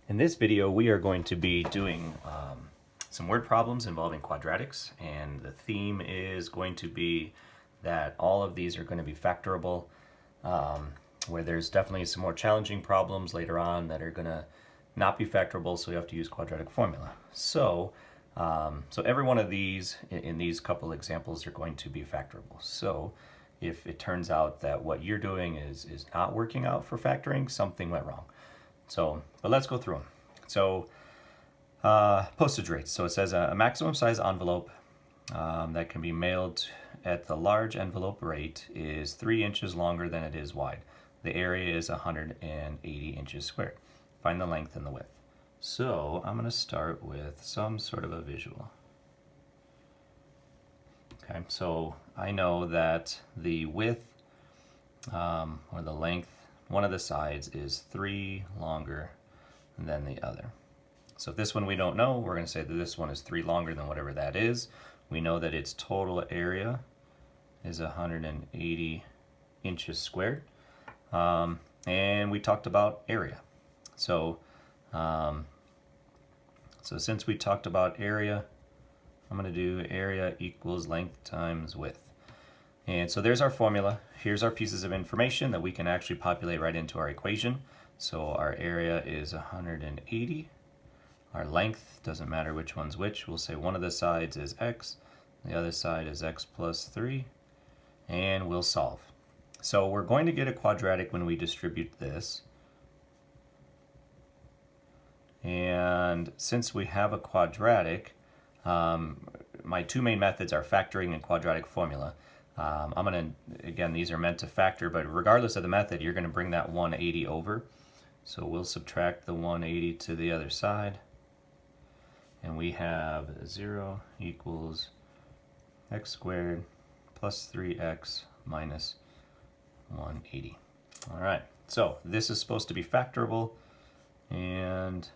In this video, we are going to be doing some word problems involving quadratics, and the theme is going to be that all of these are going to be factorable, where there's definitely some more challenging problems later on that are going to not be factorable, so you have to use quadratic formula. So every one of these, in these couple examples, are going to be factorable. So if it turns out that what you're doing is not working out for factoring, something went wrong. But let's go through them. So, postage rates. So it says a maximum size envelope that can be mailed at the large envelope rate is 3 inches longer than it is wide. The area is 180 inches squared. Find the length and the width. So I'm going to start with some sort of a visual. Okay, so I know that the width or the length, one of the sides is 3 longer than the other. So if this one we don't know, we're going to say that this one is 3 longer than whatever that is. We know that its total area is 180 inches squared. And we talked about area. So since we talked about area, I'm going to do area equals length times width. And so there's our formula. Here's our pieces of information that we can actually populate right into our equation. So our area is 180. Our length, doesn't matter which one's which. We'll say one of the sides is x, the other side is x plus 3, and we'll solve. So we're going to get a quadratic when we distribute this. And since we have a quadratic, my two main methods are factoring and quadratic formula. I'm going to, again, these are meant to factor, but regardless of the method, you're going to bring that 180 over. So we'll subtract the 180 to the other side. And we have 0 equals x squared plus 3x minus 180. All right, so this is supposed to be factorable. And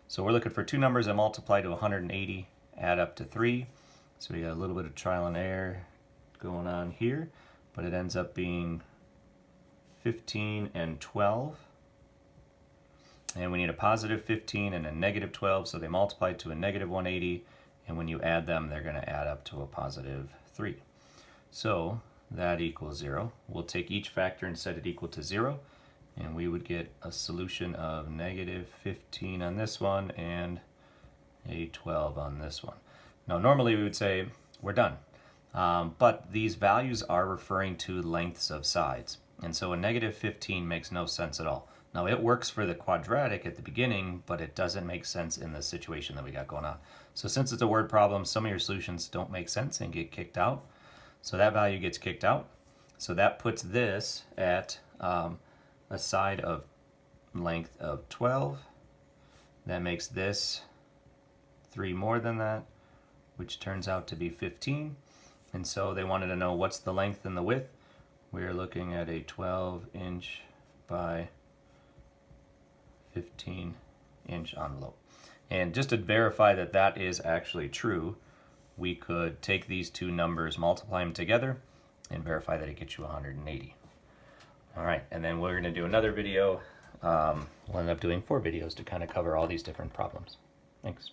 so we're looking for two numbers that multiply to 180, add up to 3. So we got a little bit of trial and error going on here, but it ends up being 15 and 12. And we need a positive 15 and a negative 12, so they multiply to a negative 180, and when you add them, they're going to add up to a positive 3. So that equals 0. We'll take each factor and set it equal to 0, and we would get a solution of negative 15 on this one and a 12 on this one. Now normally we would say we're done. But these values are referring to lengths of sides. And so a negative 15 makes no sense at all. Now it works for the quadratic at the beginning, but it doesn't make sense in the situation that we got going on. So since it's a word problem, some of your solutions don't make sense and get kicked out. So that value gets kicked out. So that puts this at a side of length of 12. That makes this 3 more than that, which turns out to be 15. And so they wanted to know what's the length and the width. We're looking at a 12-inch by 15-inch envelope. And just to verify that that is actually true, we could take these two numbers, multiply them together, and verify that it gets you 180. All right, and then we're going to do another video. We'll end up doing 4 videos to kind of cover all these different problems. Thanks.